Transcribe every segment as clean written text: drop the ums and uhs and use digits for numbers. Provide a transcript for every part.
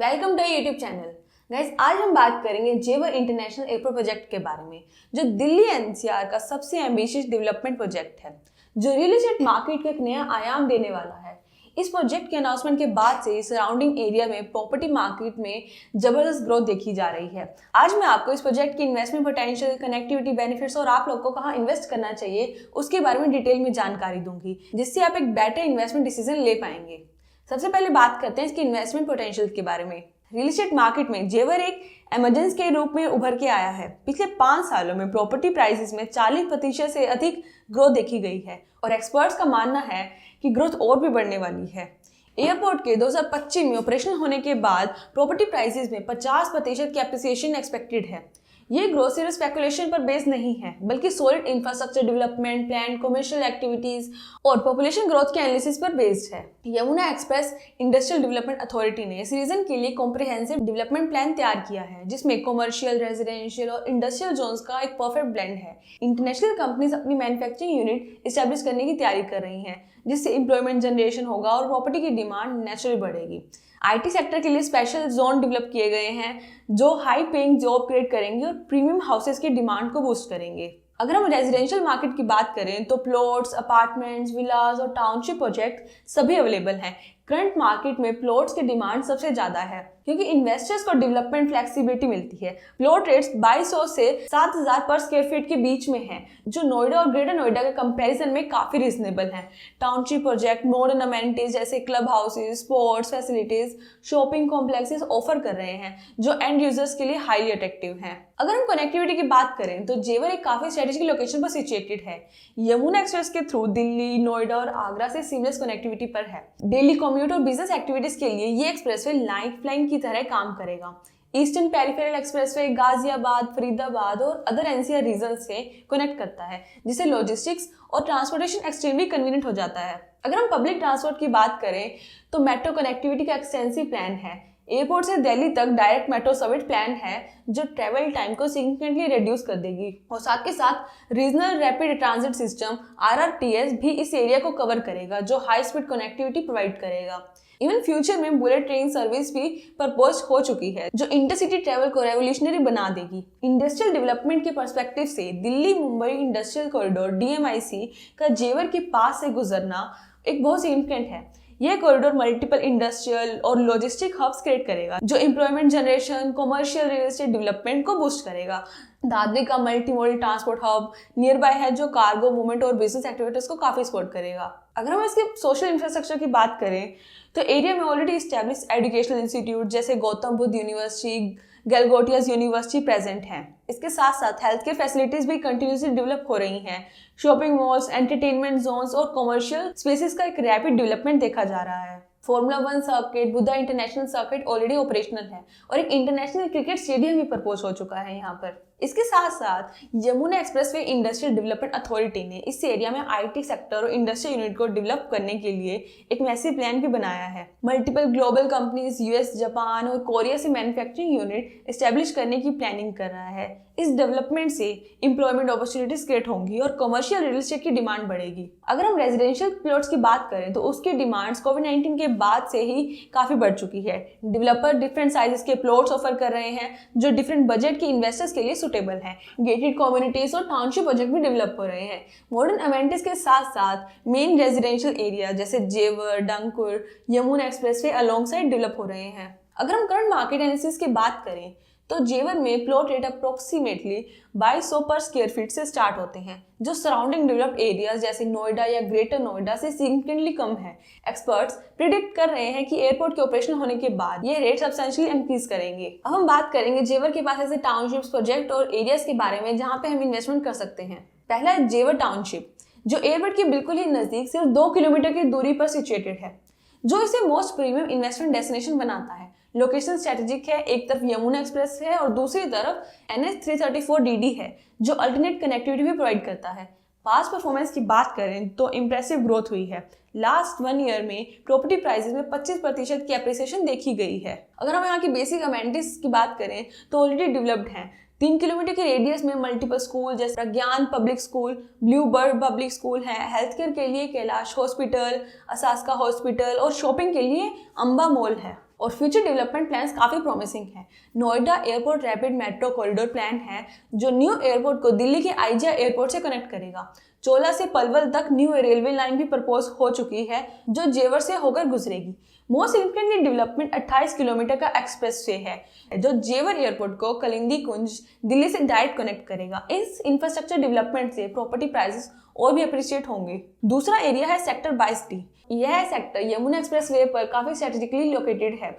Welcome to YouTube channel. Guys, आज हम बात करेंगे जेवर इंटरनेशनल एयरपोर्ट प्रोजेक्ट के बारे में, जो दिल्ली एनसीआर का सबसे एम्बिशियस डेवलपमेंट प्रोजेक्ट है, जो रियल एस्टेट मार्केट को एक नया आयाम देने वाला है। इस प्रोजेक्ट के अनाउंसमेंट के बाद से सराउंडिंग एरिया में प्रॉपर्टी मार्केट में जबरदस्त ग्रोथ देखी जा रही है। आज मैं आपको इस प्रोजेक्ट की इन्वेस्टमेंट पोटेंशियल, कनेक्टिविटी, बेनिफिट्स और आप लोग को कहाँ इन्वेस्ट करना चाहिए उसके बारे में डिटेल में जानकारी दूंगी, जिससे आप एक बेटर इन्वेस्टमेंट डिसीजन ले पाएंगे। सबसे पहले बात करते हैं इसकी इन्वेस्टमेंट पोटेंशियल के बारे में। रियल एस्टेट मार्केट में जेवर एक इमरजेंसी के रूप में उभर के आया है। पिछले 5 सालों में प्रॉपर्टी प्राइसेस में 40% से अधिक ग्रोथ देखी गई है और एक्सपर्ट्स का मानना है कि ग्रोथ और भी बढ़ने वाली है। एयरपोर्ट के 2025 में ऑपरेशनल होने के बाद प्रॉपर्टी प्राइसेस में 50% की एप्रिसिएशन एक्सपेक्टेड है। ये ग्रोथ सिर्फ स्पेकुलेशन पर बेस्ड नहीं है, बल्कि solid infrastructure development plan, commercial activities और पॉपुलेशन ग्रोथ के एनालिसिस पर बेस्ड है। Yamuna express industrial development authority ने इस रीजन के लिए कॉम्प्रिहेंसिव डेवलपमेंट प्लान तैयार किया है, जिसमें कमर्शियल, रेजिडेंशियल और इंडस्ट्रियल जोन्स का एक परफेक्ट ब्लेंड है। इंटरनेशनल कंपनीज अपनी मैन्युफैक्चरिंग यूनिट इस्टेब्लिश करने की तैयारी कर रही हैं, जिससे एम्प्लॉयमेंट जनरेशन होगा और प्रॉपर्टी की डिमांड नेचुरली बढ़ेगी। आईटी सेक्टर के लिए स्पेशल जोन डेवलप किए गए हैं, जो हाई पेइंग जॉब क्रिएट करेंगे और प्रीमियम हाउसेस की डिमांड को बूस्ट करेंगे। अगर हम रेजिडेंशियल मार्केट की बात करें तो प्लॉट्स, अपार्टमेंट्स, विलास और टाउनशिप प्रोजेक्ट सभी अवेलेबल हैं। करंट मार्केट में प्लॉट्स की डिमांड सबसे ज्यादा है, क्योंकि इन्वेस्टर्स को डेवलपमेंट फ्लेक्सिबिलिटी मिलती है। प्लॉट रेट्स 2200 से 7000 पर स्क्वायर फीट के बीच में हैं, जो नोएडा और ग्रेटर नोएडा के कंपैरिजन में काफी रीजनेबल हैं। टाउनशिप प्रोजेक्ट मॉडर्न अमेनिटीज जैसे club houses, sports facilities, shopping complexes offer कर रहे हैं, जो एंड यूजर्स के लिए हाईली अट्रैक्टिव हैं। अगर हम कनेक्टिविटी की बात करें तो जेवर एक काफी स्ट्रेटेजिक लोकेशन पर सिचुएटेड है। यमुना एक्सप्रेस के थ्रू दिल्ली, नोएडा और आगरा से सीमलेस कनेक्टिविटी पर है। डेली कम्यूट और बिजनेस एक्टिविटीज के लिए ये एक्सप्रेसवे लाइफलाइन की तरह काम करेगा। Eastern peripheral expressway Ghaziabad, Faridabad और अदर एनसीआर रीजन से कनेक्ट करता है, जिससे लॉजिस्टिक्स और ट्रांसपोर्टेशन एक्सट्रीमली कन्वीनियंट हो जाता है। अगर हम पब्लिक ट्रांसपोर्ट की बात करें तो मेट्रो कनेक्टिविटी का एक्सटेंसिव प्लान है। एयरपोर्ट से दिल्ली तक डायरेक्ट मेट्रो सर्विस प्लान है, जो ट्रेवल टाइम को सिग्निफिकेंटली रिड्यूस कर देगी, और साथ के साथ regional rapid transit system RRTS भी इस एरिया को कवर करेगा, जो हाई स्पीड कनेक्टिविटी प्रोवाइड करेगा। इवन फ्यूचर में बुलेट ट्रेन सर्विस भी प्रपोज हो चुकी है, जो इंटरसिटी ट्रेवल को रेवोल्यूशनरी बना देगी। इंडस्ट्रियल डेवलपमेंट के पर्सपेक्टिव से Delhi Mumbai industrial corridor DMIC का जेवर के पास से गुजरना एक बहुत सिग्निफिकेंट है। यह कॉरिडोर मल्टीपल इंडस्ट्रियल और लॉजिस्टिक हब्स क्रिएट करेगा, जो employment generation, commercial real estate development को बूस्ट करेगा। दादरी का multi modal transport hub near by है, जो कार्गो मूवमेंट और बिजनेस एक्टिविटीज को काफी सपोर्ट करेगा। अगर हम इसके सोशल इंफ्रास्ट्रक्चर की बात करें तो एरिया में ऑलरेडी एस्टैब्लिश एजुकेशनल इंस्टीट्यूट जैसे Gautam Buddha university, Galgotias university present हैं। इसके साथ साथ हेल्थ केयर फैसिलिटीज भी कंटिन्यूसली डेवलप हो रही हैं। शॉपिंग मॉल्स, एंटरटेनमेंट जोन्स और कमर्शियल स्पेसेस का एक रैपिड डेवलपमेंट देखा जा रहा है। Formula 1 circuit, Buddh international circuit already operational है और एक इंटरनेशनल क्रिकेट स्टेडियम भी प्रपोज हो चुका है यहाँ पर। इसके साथ साथ Yamuna expressway industrial development authority ने इस एरिया में IT सेक्टर और इंडस्ट्रियल यूनिट को डेवलप करने के लिए एक मैसिव प्लान भी बनाया है। Multiple global companies US, Japan और कोरिया से मैन्युफैक्चरिंग यूनिट एस्टेब्लिश करने की प्लानिंग कर रहा है। इस डेवलपमेंट से एम्प्लॉयमेंट अपॉर्चुनिटीज क्रिएट होंगी और कमर्शियल रियल एस्टेट की डिमांड बढ़ेगी। अगर हम रेजिडेंशियल प्लॉट्स की बात करें तो उसकी डिमांड्स कोविड-19 के बाद से ही काफी बढ़ चुकी है। डेवलपर डिफरेंट साइजेस के प्लॉट्स ऑफर कर रहे हैं, जो डिफरेंट बजट के इन्वेस्टर्स के लिए सुटेबल है। गेटेड कम्युनिटीज और टाउनशिप प्रोजेक्ट भी डेवलप हो रहे हैं। मॉडर्न अमेनिटीज के साथ साथ मेन रेजिडेंशियल एरिया जैसे जेवर, डंकुर, यमुना एक्सप्रेसवे अलोंगसाइड डेवलप हो रहे हैं। अगर हम करंट मार्केट एनालिसिस की बात करें तो जेवर में प्लॉट रेट अप्रोक्सीमेटली 2200 पर स्क्वायर फीट से स्टार्ट होते हैं, जो सराउंडिंग डेवलप्ड एरियाज जैसे नोएडा या ग्रेटर नोएडा से सिग्निफिकेंटली कम है। एक्सपर्ट्स प्रिडिक्ट कर रहे हैं कि एयरपोर्ट के ऑपरेशन होने के बाद ये रेट सब्सटेंशियली इंक्रीज करेंगे। अब हम बात करेंगे जेवर के पास ऐसे टाउनशिप्स, प्रोजेक्ट और एरियाज के बारे में जहाँ पे हम इन्वेस्टमेंट कर सकते हैं। पहला है जेवर टाउनशिप, जो एयरपोर्ट के बिल्कुल ही नजदीक सिर्फ 2 किलोमीटर की दूरी पर सिचुएटेड है, जो इसे मोस्ट प्रीमियम इन्वेस्टमेंट डेस्टिनेशन बनाता है। लोकेशन स्ट्रेटेजिक है, एक तरफ यमुना एक्सप्रेस है और दूसरी तरफ NH 334DD है, जो अल्टरनेट कनेक्टिविटी भी प्रोवाइड करता है। पास्ट परफॉर्मेंस की बात करें तो इम्प्रेसिव ग्रोथ हुई है। लास्ट 1 ईयर में प्रॉपर्टी प्राइसेस में 25% की एप्रिसिएशन देखी गई है। अगर हम यहाँ की बेसिक अमेनिटीज की बात करें तो ऑलरेडी डेवलप्ड हैं। 3 किलोमीटर के रेडियस में मल्टीपल स्कूल जैसे Pragyan public school, blue bird public school है, हेल्थ केयर के लिए कैलाश हॉस्पिटल, असास्का हॉस्पिटल और शॉपिंग के लिए अंबा मॉल है। और फ्यूचर डेवलपमेंट प्लान्स काफ़ी प्रॉमिसिंग हैं। Noida airport rapid metro corridor plan है जो न्यू एयरपोर्ट को दिल्ली के आईजीआई एयरपोर्ट से कनेक्ट करेगा। चोला से पलवल तक न्यू रेलवे लाइन भी प्रपोज हो चुकी है जो जेवर से होकर गुजरेगी। मोस्ट सिग्निफिकेंट डेवलपमेंट 28 किलोमीटर का एक्सप्रेस वे है जो जेवर एयरपोर्ट को कलिंदी कुंज दिल्ली से डायरेक्ट कनेक्ट करेगा। इस इंफ्रास्ट्रक्चर डेवलपमेंट से प्रॉपर्टी प्राइसेस और भी अप्रिशिएट होंगे। दूसरा एरिया है सेक्टर 22D। यह सेक्टर यमुना एक्सप्रेस वे पर काफी स्ट्रेटेजिकली लोकेटेड है,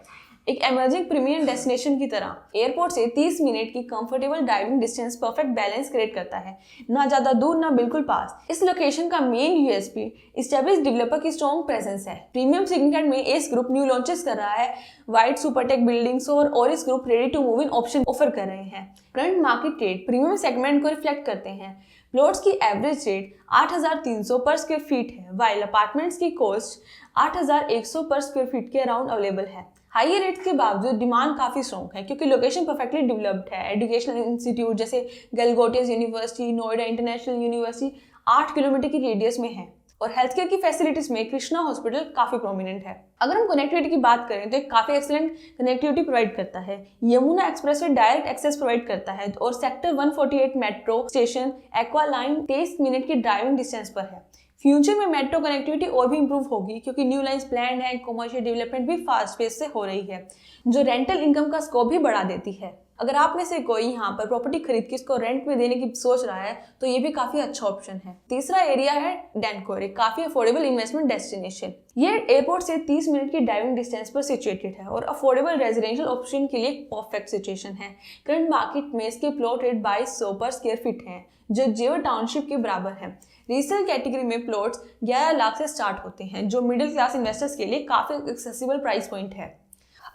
एक एमर्जिंग प्रीमियम डेस्टिनेशन की तरह। एयरपोर्ट से 30 मिनट की comfortable driving distance perfect balance create करता है, ना ज्यादा दूर ना बिल्कुल पास। इस लोकेशन का मेन यूएसपी एस्टैब्लिश डेवलपर की स्ट्रॉन्ग प्रेजेंस है। प्रीमियम सेगमेंट में एस ग्रुप न्यू लॉन्चेस कर रहा है, वाइड सुपरटेक बिल्डिंग्स और Orris group ready to move in option offer कर रहे हैं। Current market rate premium segment को रिफ्लेक्ट करते हैं। प्लॉट्स की एवरेज रेट 8,300 पर स्क्वायर फीट है, वाइल अपार्टमेंट्स की कॉस्ट 8,100 पर स्क्वायर फीट के अराउंड अवेलेबल है। हाइयर रेट्स के बावजूद डिमांड काफी स्ट्रॉन्ग है क्योंकि लोकेशन परफेक्टली डेवलप्ड है। एजुकेशनल इंस्टीट्यूट जैसे Galgotias university, Noida international university 8 kilometre की रेडियस में है और हेल्थ केयर की फैसिलिटीज में कृष्णा हॉस्पिटल काफी प्रोमिनेंट है। अगर हम कनेक्टिविटी की बात करें तो एक काफी एक्सीलेंट कनेक्टिविटी प्रोवाइड करता है। Yamuna expressway direct access provide करता है और sector 148 metro station aqua line 23 मिनट की ड्राइविंग डिस्टेंस पर है। फ्यूचर में मेट्रो कनेक्टिविटी और भी इंप्रूव होगी क्योंकि न्यू लाइंस प्लान है, कमर्शियल डेवलपमेंट भी फास्ट पेस से हो रही है जो रेंटल इनकम का स्कोप भी बढ़ा देती है। अगर आप में से कोई यहाँ पर प्रॉपर्टी खरीद के इसको रेंट में देने की सोच रहा है तो ये भी काफी अच्छा ऑप्शन है। तीसरा एरिया है डैनकोर, एक काफी अफोर्डेबल इन्वेस्टमेंट डेस्टिनेशन। ये एयरपोर्ट से 30 मिनट की ड्राइविंग डिस्टेंस पर सिचुएटेड है और अफोर्डेबल रेजिडेंशियल ऑप्शन के लिए परफेक्ट सिचुएशन है। करंट मार्केट में इसके प्लॉट रेट 2200 पर स्क्वायर फीट है जो जेवर टाउनशिप के बराबर है। रीसेल कैटेगरी में प्लॉट्स 11 लाख से स्टार्ट होते हैं जो मिडिल क्लास इन्वेस्टर्स के लिए काफी एक्सेसिबल प्राइस पॉइंट है।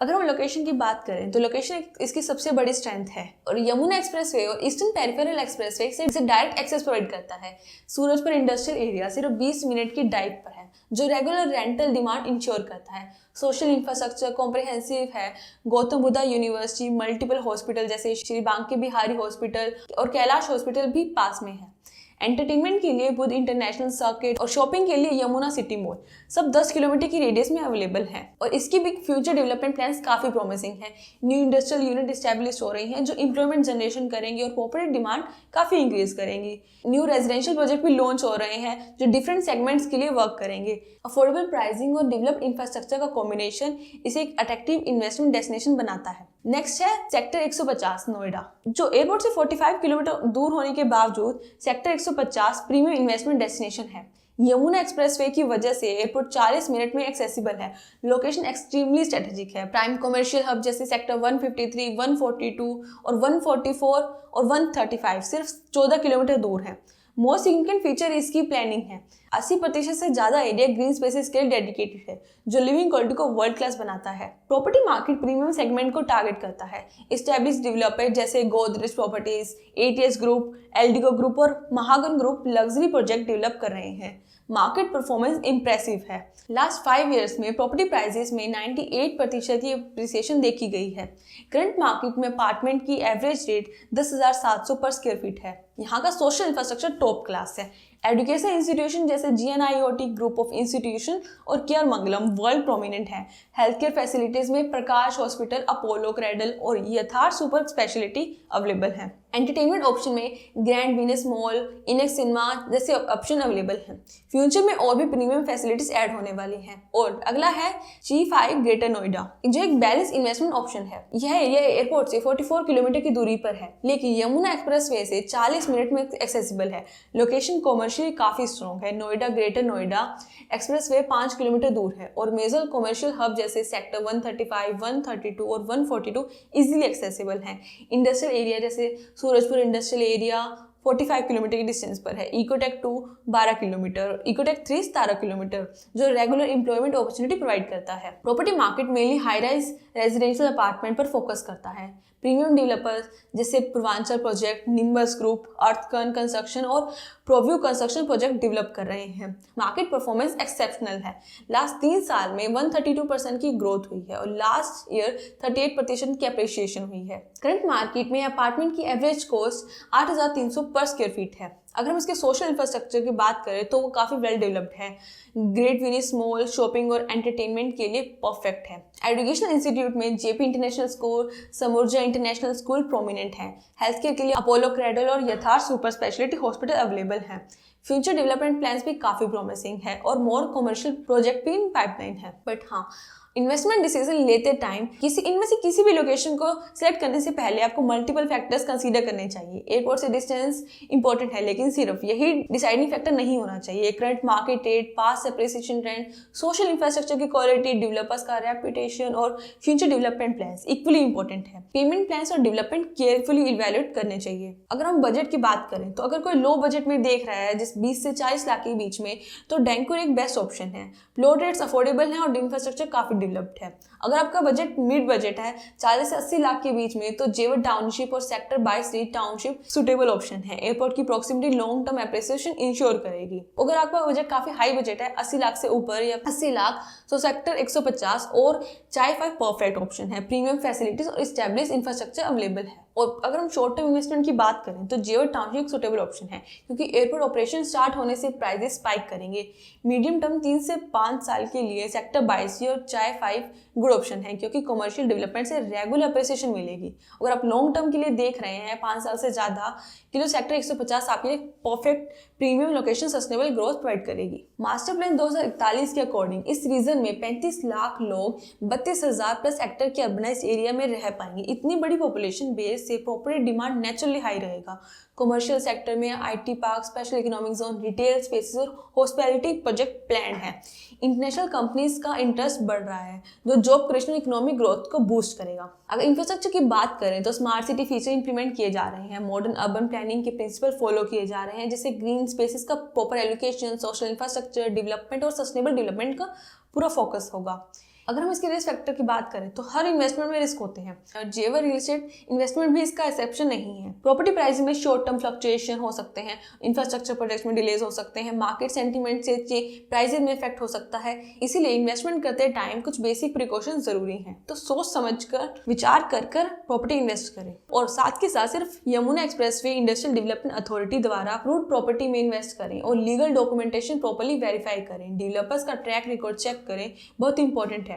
अगर हम लोकेशन की बात करें तो लोकेशन इसकी सबसे बड़ी स्ट्रेंथ है और यमुना एक्सप्रेसवे और ईस्टर्न पेरिफेरल एक्सप्रेसवे से डायरेक्ट एक्सेस प्रोवाइड करता है। सूरजपुर इंडस्ट्रियल एरिया सिर्फ 20 मिनट की ड्राइव पर है जो रेगुलर रेंटल डिमांड इंश्योर करता है। सोशल इंफ्रास्ट्रक्चर कॉम्प्रिहेंसिव है। Gautam Buddha university, multiple hospital जैसे श्री बांके बिहारी हॉस्पिटल और कैलाश हॉस्पिटल भी पास में है। एंटरटेनमेंट के लिए बुद्ध इंटरनेशनल सर्किट और शॉपिंग के लिए यमुना सिटी मॉल सब 10 किलोमीटर की रेडियस में अवेलेबल है और इसकी भी फ्यूचर डेवलपमेंट प्लान्स काफी प्रॉमिसिंग है। न्यू इंडस्ट्रियल यूनिट एस्टैब्लिश हो रही हैं जो एम्प्लॉयमेंट जनरेशन करेंगी और प्रॉपर्टी डिमांड काफी इंक्रीज करेंगी। न्यू रेजिडेंशियल प्रोजेक्ट भी लॉन्च हो रहे हैं जो डिफरेंट सेगमेंट्स के लिए वर्क करेंगे। अफोर्डेबल प्राइसिंग और डेवलप्ड इंफ्रास्ट्रक्चर का कॉम्बिनेशन इसे एक अट्रैक्टिव इन्वेस्टमेंट डेस्टिनेशन बनाता है। नेक्स्ट है सेक्टर 150 नोएडा, जो एयरपोर्ट से 45 किलोमीटर दूर होने के बावजूद सेक्टर 150 प्रीमियम इन्वेस्टमेंट डेस्टिनेशन है। यमुना एक्सप्रेसवे की वजह से एयरपोर्ट 40 मिनट में एक्सेसिबल है। लोकेशन एक्सट्रीमली स्ट्रेटेजिक है। प्राइम कमर्शियल हब जैसे सेक्टर 153, 142 और 144 और 135 सिर्फ 14 किलोमीटर दूर है। मोस्ट सिग्निफिकेंट फीचर इसकी प्लानिंग है। 80% से ज्यादा एरिया ग्रीन स्पेसेस के लिए डेडिकेटेड है जो लिविंग क्वालिटी को वर्ल्ड क्लास बनाता है। प्रॉपर्टी मार्केट प्रीमियम सेगमेंट को टारगेट करता है। एस्टैब्लिश्ड डेवलपर जैसे Godrej properties, ATS group, Eldeco group और महागन ग्रुप लग्जरी प्रोजेक्ट डेवलप कर रहे हैं। मार्केट परफॉर्मेंस इंप्रेसिव है। लास्ट 5 इयर्स में प्रॉपर्टी प्राइसेस में 98% की अप्रिसिएशन देखी गई है। करंट मार्केट में अपार्टमेंट की एवरेज रेट 10,700 पर स्क्वायर फीट है। यहाँ का सोशल इंफ्रास्ट्रक्चर टॉप क्लास है। एजुकेशन इंस्टीट्यूशन जैसे GNIOT ग्रुप ऑफ इंस्टीट्यूशन और केयर मंगलम वर्ल्ड प्रोमिनेंट है। हेल्थ केयर फैसिलिटीज में प्रकाश हॉस्पिटल, अपोलो, क्रेडल और यथार्थ सुपर स्पेशलिटी अवेलेबल है। एंटरटेनमेंट ऑप्शन में ग्रैंड वीनस मॉल, इनेक्स सिनेमा जैसे ऑप्शन अवेलेबल हैं। फ्यूचर में और भी प्रीमियम फैसिलिटीज ऐड होने वाली हैं। और अगला है G5 ग्रेटर नोएडा, जो एक बैलेंस इन्वेस्टमेंट ऑप्शन है। यह एरिया एयरपोर्ट से 44 किलोमीटर की दूरी पर है लेकिन यमुना एक्सप्रेसवे से 40 मिनट में एक्सेसिबल है। लोकेशन कॉमर्शियली काफी स्ट्रॉन्ग है। Noida greater Noida expressway 5 kilometre दूर है और मेजर कॉमर्शियल हब जैसे सेक्टर 135, 132 और 142 इजीली एक्सेसिबल हैं। इंडस्ट्रियल एरिया जैसे सूरजपुर इंडस्ट्रियल एरिया 45 किलोमीटर की डिस्टेंस पर है। इकोटेक 2 12 किलोमीटर, इकोटेक 3 17 किलोमीटर जो रेगुलर एम्प्लॉयमेंट अपॉर्चुनिटी प्रोवाइड करता है। Property market mainly high rise residential apartment पर फोकस करता है। प्रीमियम डेवलपर्स जैसे Purvanchal project, nimbus group, अर्थकन construction और प्रोव्यू कंस्ट्रक्शन प्रोजेक्ट डेवलप कर रहे हैं। मार्केट परफॉर्मेंस एक्सेप्शनल है। लास्ट 3 साल में 132% की ग्रोथ हुई है और लास्ट ईयर 38% की अप्रिसिएशन हुई है। करंट मार्केट में अपार्टमेंट की एवरेज कॉस्ट 8,300 पर स्क्वायर फीट है। अगर हम इसके सोशल इंफ्रास्ट्रक्चर की बात करें तो वो काफ़ी वेल डेवलप्ड है। ग्रेट विनीस मॉल शॉपिंग और एंटरटेनमेंट के लिए परफेक्ट है। एजुकेशनल इंस्टीट्यूट में जेपी इंटरनेशनल स्कूल, समूर्जा इंटरनेशनल स्कूल प्रोमिनेंट है। हेल्थ केयर के लिए अपोलो क्रेडल और Yatharth super speciality hospital available हैं। फ्यूचर डेवलपमेंट प्लान्स भी काफ़ी प्रॉमिसिंग है और मोर कमर्शियल प्रोजेक्ट भी इन पाइपलाइन है। बट हाँ, इन्वेस्टमेंट डिसीजन लेते टाइम इनमें से किसी भी लोकेशन को सिलेक्ट करने से पहले आपको मल्टीपल फैक्टर्स कंसीडर करने चाहिए। एयरपोर्ट से डिस्टेंस इंपॉर्टेंट है, लेकिन सिर्फ यही डिसाइडिंग फैक्टर नहीं होना चाहिए। Current market rate, past appreciation trend, social infrastructure की क्वालिटी, डेवलपर्स का रेपुटेशन और future development plans equally important है। पेमेंट प्लान्स और डेवलपमेंट केयरफुली इवैल्यूएट करने चाहिए। अगर हम बजट की बात करें तो अगर कोई लो बजट में देख रहा है जिस 20 से 40 लाख के बीच में, तो डेंकुर एक बेस्ट ऑप्शन है। प्लॉट रेट्स अफोर्डेबल हैं और इंफ्रास्ट्रक्चर काफी डेवलप्ड है। अगर आपका बजट मिड बजट है 40 से 80 लाख के बीच में, तो जेवर टाउनशिप और सेक्टर 22 टाउनशिप सुटेबल ऑप्शन है। एयरपोर्ट की proximity long term appreciation ensure करेगी। अगर आपका बजट काफी हाई बजट है 80 लाख से ऊपर या 80 लाख, तो सेक्टर 150 और चाय 5 परफेक्ट ऑप्शन है। प्रीमियम फैसिलिटीज और एस्टैब्लिश इंफ्रास्ट्रक्चर अवेलेबल है। और अगर हम शॉर्ट टर्म इन्वेस्टमेंट की बात करें तो जेवर टाउनशिप एक सुटेबल ऑप्शन है, क्योंकि एयरपोर्ट ऑपरेशन स्टार्ट होने से प्राइसेस स्पाइक करेंगे। मीडियम टर्म 3 से 5 साल के लिए सेक्टर 22 और चाय 5 गुड ऑप्शन है, क्योंकि कमर्शियल डेवलपमेंट से रेगुलर अप्रिसिएशन मिलेगी। अगर आप लॉन्ग टर्म के लिए देख रहे हैं 5 साल से ज़्यादा के लिए, सेक्टर 150 आपके लिए perfect premium location sustainable growth provide करेगी। मास्टर प्लान 2041 के अकॉर्डिंग इस रीजन में 35 लाख लोग 32,000 प्लस हेक्टर के अर्बनाइज एरिया में रह पाएंगे। इतनी बड़ी पॉपुलेशन बेस से प्रॉपर्टी डिमांड नेचुरली हाई रहेगा। कमर्शियल सेक्टर में IT park, special economic zone, retail spaces और हॉस्पिटैलिटी प्रोजेक्ट प्लान है। इंटरनेशनल कंपनीज का इंटरेस्ट बढ़ रहा है, जो जॉब क्रिएशन और इकोनॉमिक ग्रोथ को बूस्ट करेगा। अगर इंफ्रास्ट्रक्चर की बात करें तो स्मार्ट सिटी फीचर इंप्लीमेंट किए जा रहे हैं। मॉडर्न अर्बन प्लानिंग के प्रिंसिपल फॉलो किए जा रहे हैं, जैसे ग्रीन स्पेसेस का proper allocation, social infrastructure development और सस्टेनेबल डेवलपमेंट का पूरा फोकस होगा। अगर हम इसके रिस्क फैक्टर की बात करें तो हर इन्वेस्टमेंट में रिस्क होते हैं और जेवर रियल एस्टेट इन्वेस्टमेंट भी इसका एक्सेप्शन नहीं है। प्रॉपर्टी प्राइस में शॉर्ट टर्म फ्लक्चुएशन हो सकते हैं, इंफ्रास्ट्रक्चर प्रोजेक्ट्स में डिलेज हो सकते हैं, मार्केट सेंटीमेंट से प्राइसेस में इफेक्ट हो सकता है। इसीलिए इन्वेस्टमेंट करते टाइम कुछ बेसिक प्रिकॉशन जरूरी हैं। तो सोच समझकर विचार कर प्रॉपर्टी इन्वेस्ट करें। और साथ के साथ सिर्फ Yamuna expressway industrial development authority द्वारा अप्रूव्ड प्रॉपर्टी में इन्वेस्ट करें और लीगल डॉक्यूमेंटेशन प्रॉपर्ली वेरीफाई करें। डेवलपर्स का ट्रैक रिकॉर्ड चेक करें, बहुत इंपॉर्टेंट है।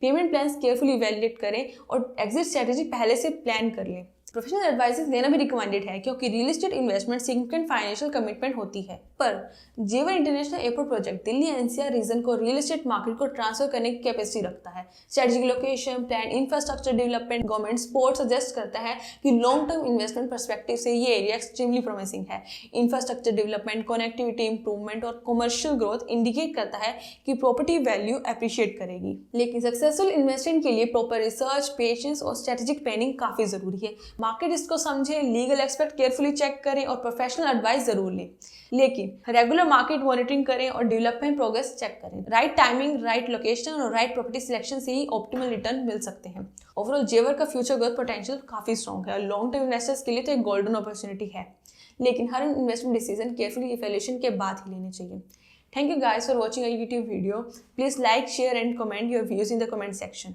पेमेंट प्लान्स केयरफुली इवैल्यूएट करें और एग्जिट स्ट्रेटेजी पहले से प्लान कर लें। प्रोफेशनल एडवाइसेस लेना भी रिकमेंडेड है, क्योंकि real estate investment significant financial commitment होती है। पर जेवर international airport project Delhi NCR region को रियल एस्टेट मार्केट को ट्रांसफर करने की कैपेसिटी रखता है। Strategic location, plan, infrastructure development, government support suggest करता है कि लॉन्ग टर्म इन्वेस्टमेंट पर्सपेक्टिव से ये एरिया एक्सट्रीमली प्रॉमिसिंग है। इंफ्रास्ट्रक्चर डेवलपमेंट, कनेक्टिविटी इंप्रूवमेंट और कमर्शियल ग्रोथ इंडिकेट करता है कि प्रॉपर्टी वैल्यू अप्रिशिएट करेगी। लेकिन सक्सेसफुल इन्वेस्टमेंट के लिए प्रॉपर रिसर्च, पेशेंस और स्ट्रेटेजिक प्लानिंग काफी जरूरी है। मार्केट इसको समझें, लीगल एक्सपर्ट केयरफुली चेक करें और प्रोफेशनल एडवाइस जरूर लें। लेकिन रेगुलर मार्केट मॉनिटरिंग करें और डेवलपमेंट प्रोग्रेस चेक करें। राइट टाइमिंग, राइट लोकेशन और राइट प्रॉपर्टी सिलेक्शन से ही ऑप्टिमल रिटर्न मिल सकते हैं। ओवरऑल जेवर का फ्यूचर ग्रोथ पोटेंशियल काफी स्ट्रॉन्ग है और लॉन्ग टर्म इन्वेस्टर्स के लिए तो एक गोल्डन अपॉर्चुनिटी है। लेकिन हर इन्वेस्टमेंट डिसीजन केयरफुली इवैल्यूएशन के बाद ही लेने चाहिए। Thank you guys for watching our YouTube video. Please like, share and comment your views in the comment section.